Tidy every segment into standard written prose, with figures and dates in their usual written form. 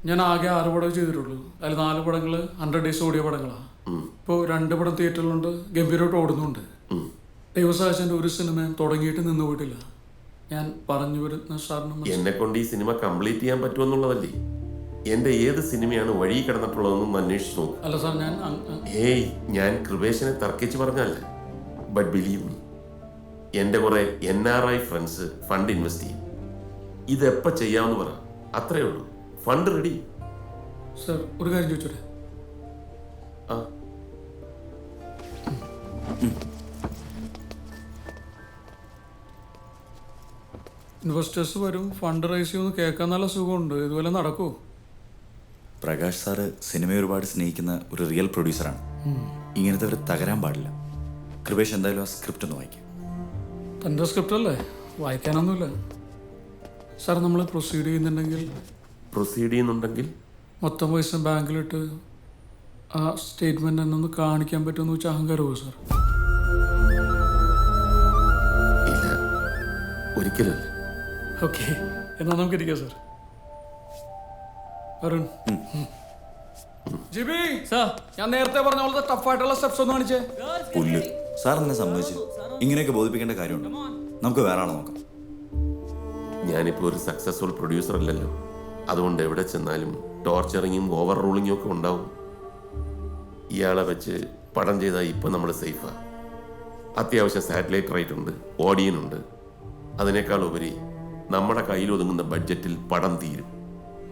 ഞാൻ ആകെ 6 പടം ചെയ്തിട്ടുള്ളൂ. അതിൽ 4 പടങ്ങൾ 100 ഡേയ്സ് ഓടിയ പടങ്ങളാണ്. ഇപ്പോൾ 2 പടം തിയേറ്ററിലുണ്ട്, ഗംഭീരമായിട്ട് ഓടുന്നുണ്ട്. ദൈവസാഹചന്റെ ഒരു സിനിമയും തുടങ്ങിയിട്ട് നിന്ന് പോയിട്ടില്ല. ഞാൻ പറഞ്ഞു വരുന്ന സാറിന് എന്നെ കൊണ്ട് ഈ സിനിമ കംപ്ലീറ്റ് ചെയ്യാൻ പറ്റുമെന്നുള്ളതല്ലേ. എന്റെ ഏത് സിനിമയാണ് വഴി കിടന്നിട്ടുള്ളതെന്നും അന്വേഷിച്ചു നോക്കും. അല്ല സാർ, ഞാൻ കൃപേശനെ തർക്കിച്ച് പറഞ്ഞല്ല. ബട്ട് ബിലീവ് മീ, എൻ്റെ കുറെ NRI ഫ്രണ്ട്സ് ഫണ്ട് ഇൻവെസ്റ്റ് ചെയ്യും. ഇതെപ്പോൾ ചെയ്യാമെന്ന് പറ, അത്രേ ഉള്ളൂ. Fund ready. സാർ ഒരു കാര്യം ചോദിച്ചോട്ടെ? ആ, ഇൻവെസ്റ്റേഴ്സ് വരും, ഫണ്ട് റൈസ് ചെയ്യുമെന്ന് കേൾക്കാൻ നല്ല സുഖമുണ്ട്. ഇതുപോലെ നടക്കുമോ? പ്രകാശ് സാറ് സിനിമയെ ഒരുപാട് സ്നേഹിക്കുന്ന ഒരു റിയൽ പ്രൊഡ്യൂസറാണ്. ഇങ്ങനത്തെ ഒരു തകരാൻ പാടില്ല. കൃപേഷ് എന്തായാലും ആ സ്ക്രിപ്റ്റ് ഒന്ന് വായിക്കും. തൻ്റെ സ്ക്രിപ്റ്റ് അല്ലേ, വായിക്കാനൊന്നുമില്ല. സാർ നമ്മൾ പ്രൊസീഡ് ചെയ്യുന്നുണ്ടെങ്കിൽ മൊത്തം പൈസ ബാങ്കിലിട്ട് ആ സ്റ്റേറ്റ്മെൻറ്റ് എന്നൊന്ന് കാണിക്കാൻ പറ്റുമെന്ന് വെച്ചാൽ അഹങ്കാരമോ സാർ? ഇല്ല, ഒരിക്കലല്ല. ഓക്കെ, എന്നാൽ നമുക്ക് ഇരിക്കാം സാർ. അരുൺ, ജിബി സാർ, ഞാൻ നേരത്തെ പറഞ്ഞ പോലത്തെ ടഫായിട്ടുള്ള സ്റ്റെപ്സ് ഒന്ന് കാണിച്ചേ. പുല്ല് സാർ എന്നെ സമ്മതിച്ചു. ഇങ്ങനെയൊക്കെ ബോധിപ്പിക്കേണ്ട കാര്യമുണ്ട്. നമുക്ക് വേറെ ആളെ നോക്കാം. ഞാനിപ്പോൾ ഒരു സക്സസ്ഫുൾ പ്രൊഡ്യൂസർ അല്ലല്ലോ. അതുകൊണ്ട് എവിടെ ചെന്നാലും ടോർച്ചറിങ്ങും ഓവർ റൂളിങ്ങും ഒക്കെ ഉണ്ടാവും. ഇയാളെ വെച്ച് പടം ചെയ്താൽ ഇപ്പം നമ്മൾ സേഫാണ്. അത്യാവശ്യം സാറ്റലൈറ്റ് റൈറ്റ് ഉണ്ട്, ഓഡിയനുണ്ട്. അതിനേക്കാൾ ഉപരി നമ്മുടെ കയ്യിൽ ഒതുങ്ങുന്ന ബഡ്ജറ്റിൽ പടം തീരും.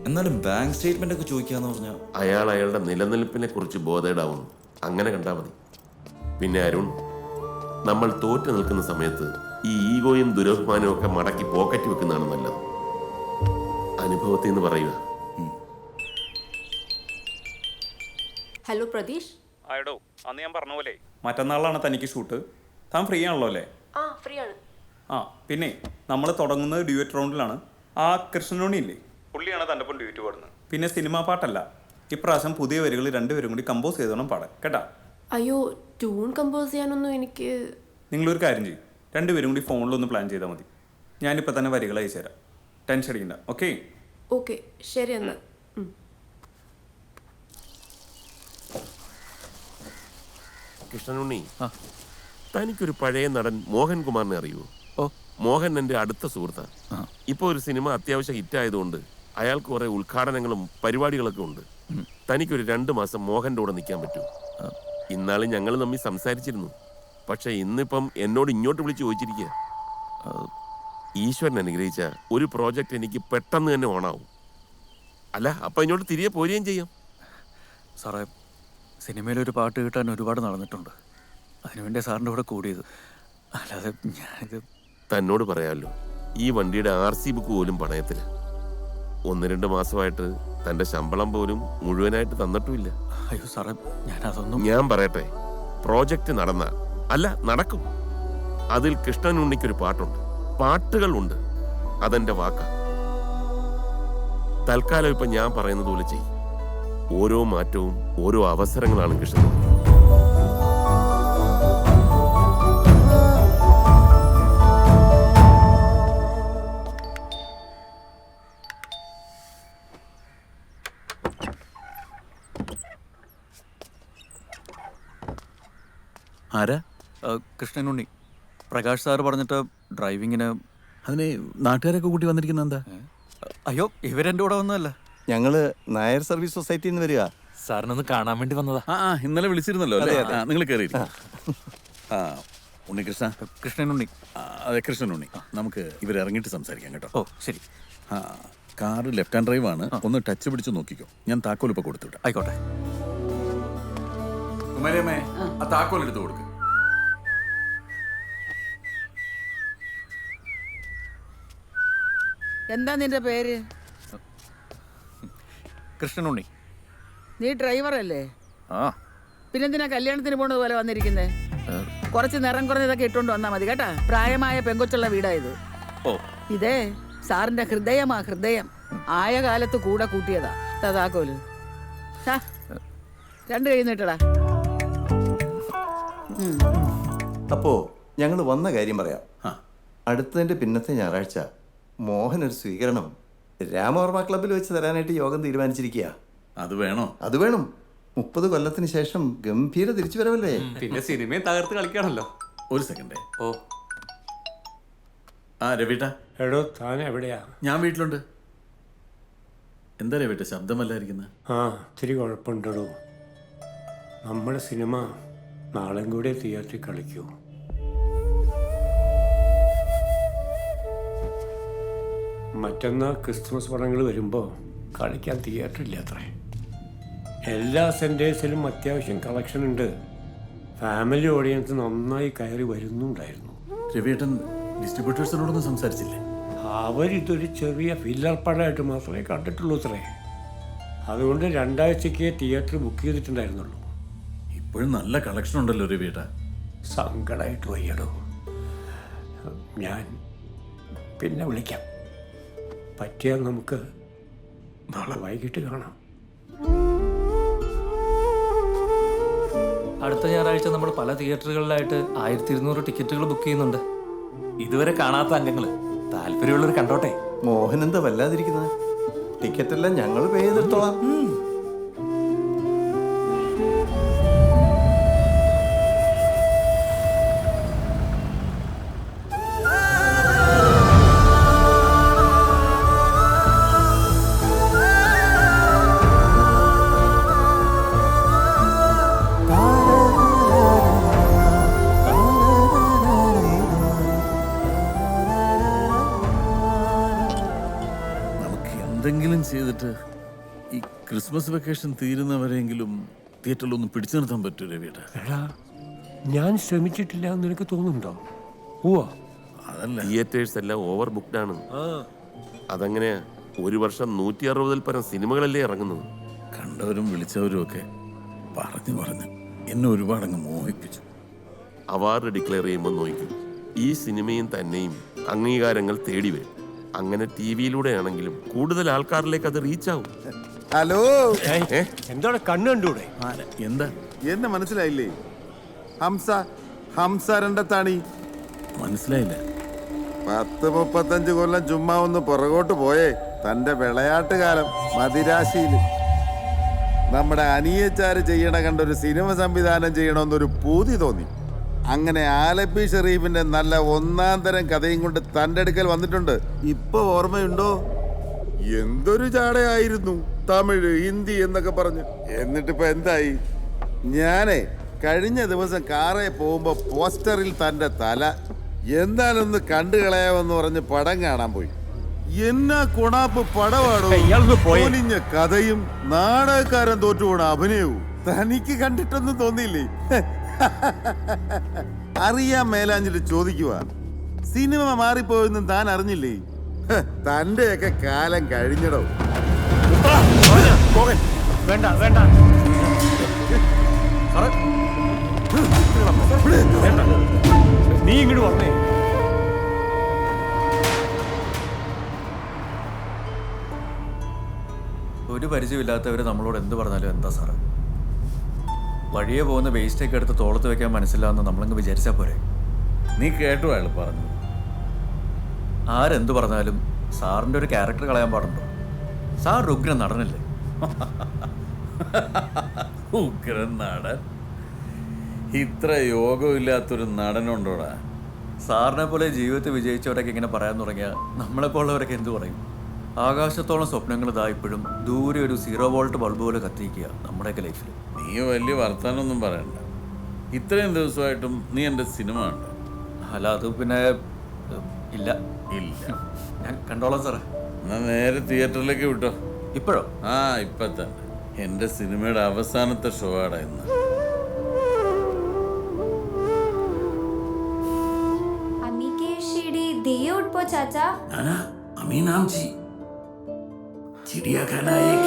എന്നാലും ബാങ്ക് സ്റ്റേറ്റ്മെന്റ് ഒക്കെ ചോദിക്കാന്ന് പറഞ്ഞാൽ അയാളുടെ നിലനിൽപ്പിനെ കുറിച്ച് ബോധേഡാവുന്നു. അങ്ങനെ കണ്ടാൽ മതി. പിന്നെ അരുൺ, നമ്മൾ തോറ്റു നിൽക്കുന്ന സമയത്ത് ഈ ഈഗോയും ദുരഭിമാനവും ഒക്കെ മടക്കി പോക്കറ്റ് വെക്കുന്നതാണ് നല്ലത്. അനുഭവത്തിൽ നിന്ന് പറയുക. ഹലോ പ്രതീഷ്. ആയിടോ, അന്ന് ഞാൻ പറഞ്ഞ പോലെ മറ്റന്നാളാണ് തനിക്ക് ഷൂട്ട്. താൻ ഫ്രീ ആണല്ലോ അല്ലേ? ആ, ഫ്രീ ആണ്. ആ, പിന്നെ നമ്മൾ തുടങ്ങുന്നത് ഡ്യൂറ്റ് റൗണ്ടിലാണ്. ആ കൃഷ്ണനോണി ഇല്ലേ, പുള്ളിയാണ് തൻ്റെ ഒപ്പം ഡ്യൂറ്റ് പാടുന്നത്. പിന്നെ സിനിമാ പാട്ടല്ല, ഇപ്രാവശ്യം പുതിയ വരികൾ 2 പേരും കൂടി കമ്പോസ് ചെയ്തോണം പാടാൻ, കേട്ടാ? അയ്യോ, ട്യൂൺ കമ്പോസ് ചെയ്യാനൊന്നും എനിക്ക്. നിങ്ങളൊരു കാര്യം ചെയ്യും, 2 പേരും കൂടി ഫോണിലൊന്ന് പ്ലാൻ ചെയ്താൽ മതി. ഞാനിപ്പോൾ തന്നെ വരികൾ അയച്ചു തരാം, ടെൻഷൻ അടിക്കണ്ട. ഓക്കെ ഓക്കെ, ശരി എന്നാൽ. കൃഷ്ണനുണ്ണി, തനിക്കൊരു പഴയ നടൻ മോഹൻകുമാറിനെ അറിയുമോ? മോഹൻ എൻ്റെ അടുത്ത സുഹൃത്താണ്. ഇപ്പോൾ ഒരു സിനിമ അത്യാവശ്യം ഹിറ്റായതുകൊണ്ട് അയാൾക്ക് കുറെ ഉദ്ഘാടനങ്ങളും പരിപാടികളൊക്കെ ഉണ്ട്. തനിക്കൊരു 2 മാസം മോഹൻ്റെ കൂടെ നിൽക്കാൻ പറ്റുമോ? ഇന്നാളും ഞങ്ങൾ തമ്മിൽ സംസാരിച്ചിരുന്നു. പക്ഷെ ഇന്നിപ്പം എന്നോട് ഇങ്ങോട്ട് വിളിച്ച് ചോദിച്ചിരിക്കുക. ഈശ്വരൻ അനുഗ്രഹിച്ച ഒരു പ്രോജക്റ്റ് എനിക്ക് പെട്ടെന്ന് തന്നെ ഓണാവും. അല്ല, അപ്പം ഇങ്ങോട്ട് തിരികെ പോരുകയും ചെയ്യാം. സാറേ, സിനിമയിലൊരു പാട്ട് കിട്ടാൻ ഒരുപാട് നടന്നിട്ടുണ്ട്. അതിനുവേണ്ടി സാറിൻ്റെ കൂടെ കൂടിയത്. അല്ലാതെ ഞാനിത് തന്നോട് പറയാമല്ലോ, ഈ വണ്ടിയുടെ RC ബുക്ക് പോലും പണയത്തില്ല. 1-2 മാസമായിട്ട് തൻ്റെ ശമ്പളം പോലും മുഴുവനായിട്ട് തന്നിട്ടുമില്ല. അയ്യോ സാറേ, ഞാനതൊന്നും. ഞാൻ പറയട്ടെ, പ്രോജക്റ്റ് നടക്കും. അതിൽ കൃഷ്ണനുണ്ണിക്കൊരു പാട്ടുണ്ട്, പാട്ടുകളുണ്ട്. അതെന്റെ വാക്കാ. തൽക്കാലം ഇപ്പൊ ഞാൻ പറയുന്നത് പോലെ ചെയ്യും. ഓരോ മാറ്റവും ഓരോ അവസരങ്ങളാണ് കൃഷ്ണൻ. ആരാ? കൃഷ്ണനുണ്ണി. പ്രകാശ് സാറ് പറഞ്ഞിട്ട് ഡ്രൈവിങ്ങിന്. അതിന് നാട്ടുകാരൊക്കെ കൂട്ടി വന്നിരിക്കുന്ന എന്താ? അയ്യോ, ഇവരെൻ്റെ കൂടെ വന്നതല്ല. ഞങ്ങള് നായർ സർവീസ് സൊസൈറ്റിയിൽ നിന്ന് വരിക. സാറിനൊന്ന് കാണാൻ വേണ്ടി വന്നതാ. ഇന്നലെ വിളിച്ചിരുന്നല്ലോ അല്ലേ? നിങ്ങൾ കയറിയിരിക്കും. ഉണ്ണികൃഷ്ണ. കൃഷ്ണനുണ്ണി. അതെ, കൃഷ്ണനുണ്ണി. നമുക്ക് ഇവരിറങ്ങിയിട്ട് സംസാരിക്കാം കേട്ടോ. ഓ ശരി. കാറ് ലെഫ്റ്റ് ഹാൻഡ് ഡ്രൈവ് ആണ്. ഒന്ന് ടച്ച് പിടിച്ച് നോക്കിക്കോ. ഞാൻ താക്കോൽ ഇപ്പൊ കൊടുത്തുവിടാം. ആയിക്കോട്ടെ. കുമാരിയമ്മേ, ആ താക്കോൽ എടുത്ത് കൊടുക്ക്. എന്താ നിന്റെ പേര്? കൃഷ്ണനുണ്ണി. നീ ഡ്രൈവറല്ലേ? ആ. പിന്നെന്തിനാ കല്യാണത്തിന് പോണത് പോലെ വന്നിരിക്കുന്നേ? കുറച്ച് നിറം കുറഞ്ഞതൊക്കെ ഇട്ടുകൊണ്ട് വന്നാ മതി കേട്ടാ. പ്രായമായ പെങ്കൊച്ചുള്ള വീടായത്. ഓ, ഇതേ സാറിന്റെ ഹൃദയമാ, ഹൃദയം. ആയ കാലത്ത് കൂടെ കൂട്ടിയതാ. താക്കോല് 2 കൈ നീട്ടടാ. അപ്പോ ഞങ്ങൾ വന്ന കാര്യം പറയാം. അടുത്തതിന്റെ പിന്നത്തെ ഞായറാഴ്ച മോഹൻ ഒരു സ്വീകരണം രാമവർമ്മ ക്ലബ്ബിൽ വെച്ച് തരാനായിട്ട് യോഗം തീരുമാനിച്ചിരിക്കുക. അത് വേണോ? അത് വേണം. 30 കൊല്ലത്തിന് ശേഷം ഗംഭീര തിരിച്ചു വരവല്ലേ. പിന്നെ സിനിമയും തകർത്ത് കളിക്കാണല്ലോ. ഒരു സെക്കൻഡേ. ഓ, ആ രവിട്ട, എടോ താൻ എവിടെയാ? ഞാൻ വീട്ടിലുണ്ട്. എന്താ രവിട്ട ശബ്ദമല്ലായിരിക്കുന്നത്? ആ, ഇത്തിരി കുഴപ്പമുണ്ടോ. നമ്മുടെ സിനിമ നാളെയും കൂടെ തിയേറ്ററിൽ കളിക്കൂ. മറ്റന്നാൾ ക്രിസ്മസ് പടങ്ങൾ വരുമ്പോൾ കളിക്കാൻ തിയേറ്ററില്ല അത്രേ. എല്ലാ സെൻറ്റേഴ്സിലും അത്യാവശ്യം കളക്ഷൻ ഉണ്ട്. ഫാമിലി ഓഡിയൻസ് നന്നായി കയറി വരുന്നുണ്ടായിരുന്നു. രവിയേട്ടൻ ഡിസ്ട്രിബ്യൂട്ടേഴ്സിനോടൊന്നും സംസാരിച്ചില്ലേ? അവരിതൊരു ചെറിയ ഫില്ലർ പടമായിട്ട് മാത്രമേ കണ്ടിട്ടുള്ളൂ അത്രേ. അതുകൊണ്ട് 2 ആഴ്ചയ്ക്ക് തിയേറ്റർ ബുക്ക് ചെയ്തിട്ടുണ്ടായിരുന്നുള്ളൂ. ഇപ്പോഴും നല്ല കളക്ഷൻ ഉണ്ടല്ലോ രവിയേട്ട. സങ്കടമായിട്ട് വയ്യടോ. ഞാൻ പിന്നെ വിളിക്കാം. പറ്റിയാൽ നമുക്ക് നാളെ വൈകിട്ട് കാണാം. അടുത്ത ഞായറാഴ്ച നമ്മൾ പല തിയേറ്ററുകളിലായിട്ട് 1200 ടിക്കറ്റുകൾ ബുക്ക് ചെയ്യുന്നുണ്ട്. ഇതുവരെ കാണാത്ത അംഗങ്ങൾ താല്പര്യമുള്ളവർ കണ്ടോട്ടെ. മോഹൻ എന്താ വല്ലാതിരിക്കുന്നത്? ടിക്കറ്റ് എല്ലാം ഞങ്ങൾ പേ ചെയ്തെടുത്തോളാം. എന്തെങ്കിലും ചെയ്തിട്ട് ഈ ക്രിസ്മസ് വെക്കേഷൻ തീരുന്നവരെങ്കിലും തിയേറ്ററിലൊന്നും പിടിച്ചു നിർത്താൻ പറ്റൂ രവിയേട്ട. എടാ, ഞാൻ ശ്രമിച്ചിട്ടില്ല എന്ന് നിനക്ക് തോന്നുന്നുണ്ടോ? ഓ, അതല്ല, തിയേറ്റേഴ്സ് എല്ലാം ഓവർ ബുക്ക്ഡ് ആണ്. അതങ്ങനെയാ. ഒരു വർഷം 160-ൽ പരം സിനിമകളല്ലേ ഇറങ്ങുന്നത്. കണ്ടവരും വിളിച്ചവരും ഒക്കെ പറഞ്ഞു എന്നെ ഒരുപാടങ്ങ് മോഹിപ്പിച്ചു. അവാർഡ് ഡിക്ലെയർ ചെയ്യുമ്പോൾ നോക്കും, ഈ സിനിമയും തന്നെയും അംഗീകാരങ്ങൾ തേടി വരും. അങ്ങനെ ടി വിയിലൂടെയാണെങ്കിലും കൂടുതൽ ആൾക്കാരിലേക്ക് അത് റീച്ച് ആവും. ഹലോ, എന്താണ് കണ്ണ് കണ്ടൂടെ? എന്താ എന്നെ മനസ്സിലായില്ലേ? ഹംസ രണ്ടത്താണി. മനസ്സിലായില്ല. 10-35 കൊല്ലം ചുമ്മാ ഒന്ന് പുറകോട്ട് പോയേ. തന്റെ വിളയാട്ട് കാലം മദിരാശിയില് നമ്മുടെ അനിയച്ചാര് ചെയ്യണ കണ്ടൊരു സിനിമ സംവിധാനം ചെയ്യണമെന്നൊരു പൂതി തോന്നി. അങ്ങനെ ആലപ്പി ഷെറീഫിന്റെ നല്ല 1-ാം തരം കഥയും കൊണ്ട് തന്റെ അടുക്കൽ വന്നിട്ടുണ്ട്. ഇപ്പൊ ഓർമ്മയുണ്ടോ? എന്തൊരു ചാടയായിരുന്നു. തമിഴ്, ഹിന്ദി എന്നൊക്കെ പറഞ്ഞു. എന്നിട്ടിപ്പോ എന്തായി? ഞാനേ കഴിഞ്ഞ ദിവസം കാറേ പോകുമ്പോ പോസ്റ്ററിൽ തന്റെ തല എന്താണെന്ന് കണ്ടു കളയാമെന്ന് പറഞ്ഞ് പടം കാണാൻ പോയി. എന്നാ കൊണാപ്പ് പടവാടോ. പൊലിഞ്ഞ കഥയും നാടകക്കാരൻ തോറ്റുപോണ അഭിനയവും തനിക്ക് കണ്ടിട്ടൊന്നും തോന്നിയില്ലേ? അറിയാൻ മേലാഞ്ഞിട്ട് ചോദിക്കുക. സിനിമ മാറിപ്പോയെന്നും താൻ അറിഞ്ഞില്ലേ? തന്റെയൊക്കെ കാലം കഴിഞ്ഞടോ. വേണ്ട വേണ്ട, നീ ഇങ്ങോട്ട് വന്നേ. ഒരു പരിചയമില്ലാത്തവർ നമ്മളോട് എന്ത് പറഞ്ഞാലും എന്താ സാറ്? വഴിയെ പോകുന്ന വേസ്റ്റൊക്കെ എടുത്ത് തോളത്ത് വെക്കാൻ മനസ്സിലാവുന്ന നമ്മളങ്ങ് വിചാരിച്ചാൽ പോരെ? നീ കേട്ടു അയാൾ പറഞ്ഞു. ആരെന്ത് പറഞ്ഞാലും സാറിൻ്റെ ഒരു ക്യാരക്ടർ കളയാൻ പാടുണ്ടോ? സാർ ഉഗ്രൻ നടനല്ലേ? ഉഗ്രൻ നടൻ? ഇത്ര യോഗമില്ലാത്തൊരു നടനുണ്ടോടാ? സാറിനെ പോലെ ജീവിതത്തിൽ വിജയിച്ചവരൊക്കെ ഇങ്ങനെ പറയാൻ തുടങ്ങിയാൽ നമ്മളെപ്പോലുള്ളവരൊക്കെ എന്ത് പറയും? ആകാശത്തോളം സ്വപ്നങ്ങൾ ഇതാ ഇപ്പോഴും ദൂരെ ഒരു 0 വോൾട്ട് ബൾബ് പോലെ കത്തിക്കുക നമ്മുടെയൊക്കെ ലൈഫിൽ. നീ വലിയ വർത്താനൊന്നും പറയണ്ട. ഇത്രയും ദിവസമായിട്ടും നീ എൻ്റെ സിനിമ കണ്ടോ? അല്ല, അത് പിന്നെ ഇല്ല. ഞാൻ കണ്ടോളാം സാറേ. എന്നാ നേരെ തിയേറ്ററിലേക്ക് വിട്ടോ. ഇപ്പോഴോ? ആ, ഇപ്പം തന്നെ. എൻ്റെ സിനിമയുടെ അവസാനത്തെ ഷോ ആടാ ഇന്ന്. अम्मी के शीडी दिए उठ पो चाचा. नाना, अमी नाम जी चिड़ियाखाना एक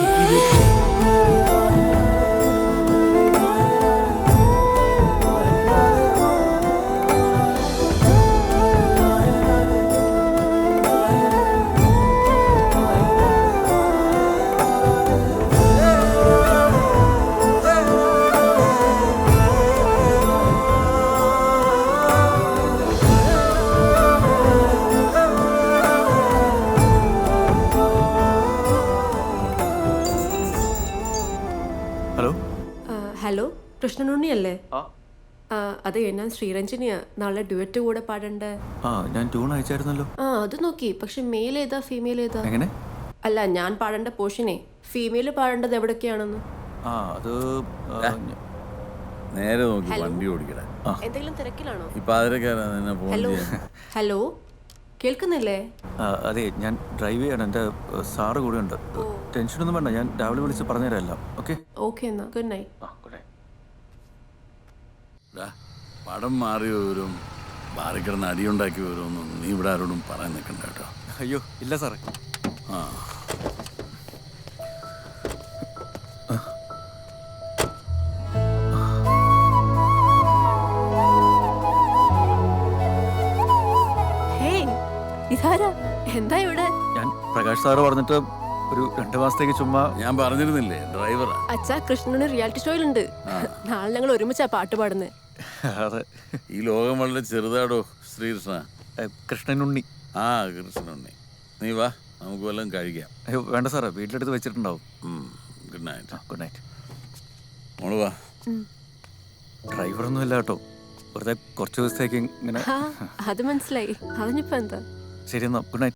ഹലോ ഹലോ കൃഷ്ണനുണ്ണി അല്ലേ ആ. അതെ ഞാൻ ശ്രീരഞ്ജനിയാ. നാളെ ഡ്യുവറ്റ് കൂടെ പാടണ്ട. ആ ഞാൻ ട്യൂൺ അയച്ചായിരുന്നല്ലോ. അത് നോക്കി, പക്ഷെ മെയിൽ ഏതാ ഫീമെയിൽ ഏതാ? എങ്ങനെ? അല്ല ഞാൻ പാടേണ്ട പോർഷനെ ഫീമെയിൽ പാടേണ്ടത് എവിടൊക്കെയാണെന്ന്. ആ അത് നേരെ നോക്കി ഹലോ. വണ്ടി ഓടിക്കട. എന്തെങ്കിലും തിരക്കിലാണോ? ഇപ്പൊ അതിരക്കാരാ നിന്നെ ഫോൺ ഹലോ ചെയ്യാൻ. ഹലോ കേൾക്കുന്നില്ലേ? അതെ ഞാൻ ഡ്രൈവ് ചെയ്യണം. എൻ്റെ സാറ് കൂടെ ഉണ്ട്. ടെൻഷനൊന്നും വേണ്ട, ഞാൻ രാവിലെ വിളിച്ച് പറഞ്ഞുതരാം എല്ലാം. ഓക്കെ ഓക്കെ എന്നാ ഗുഡ് നൈറ്റ്. ഡാ, പടം മാറി വരും ബാറിക്കിടന്ന് അടിയുണ്ടാക്കി വരുമെന്നും നീ ഇവിടെ ആരോടും പറയാൻ നിൽക്കണ്ട കേട്ടോ. അയ്യോ ഇല്ല സാറേ. ആ ഹേയ് ഇതാരാ? എന്താ ഇവിടെ? ഞാൻ പ്രകാശ് സാറ് പറഞ്ഞിട്ട് ഒരു 2 മാസത്തേക്ക് ചുമ്മാ. ഞാൻ പറഞ്ഞിരുന്നില്ലേ ഡ്രൈവറാ. അച്ഛാ കൃഷ്ണന് റിയാലിറ്റി ഷോയിലുണ്ട്. നാളെ ഞങ്ങൾ ഒരുമിച്ചാ പാട്ട് പാടുന്നത്. അതെ. ഈ ലോകം വളരെ ചെറുതാടോ ശ്രീകൃഷ്ണ. കൃഷ്ണനുണ്ണി. ആ കൃഷ്ണനുണ്ണി. നീ വാ, നമുക്ക് വല്ലതും കഴിക്കാം. അയ്യോ വേണ്ട സാറേ, വീട്ടിലെടുത്ത് വെച്ചിട്ടുണ്ടാവും. Good night. Good night. മോള് വാ. ഡ്രൈവറൊന്നും ഇല്ല കേട്ടോ, വെറുതെ കുറച്ച് ദിവസത്തേക്ക് ഇങ്ങനെ. അത് മനസ്സിലായി. അതിനിപ്പോ എന്താ? ശരി എന്നാ, ഗുഡ് നൈറ്റ്.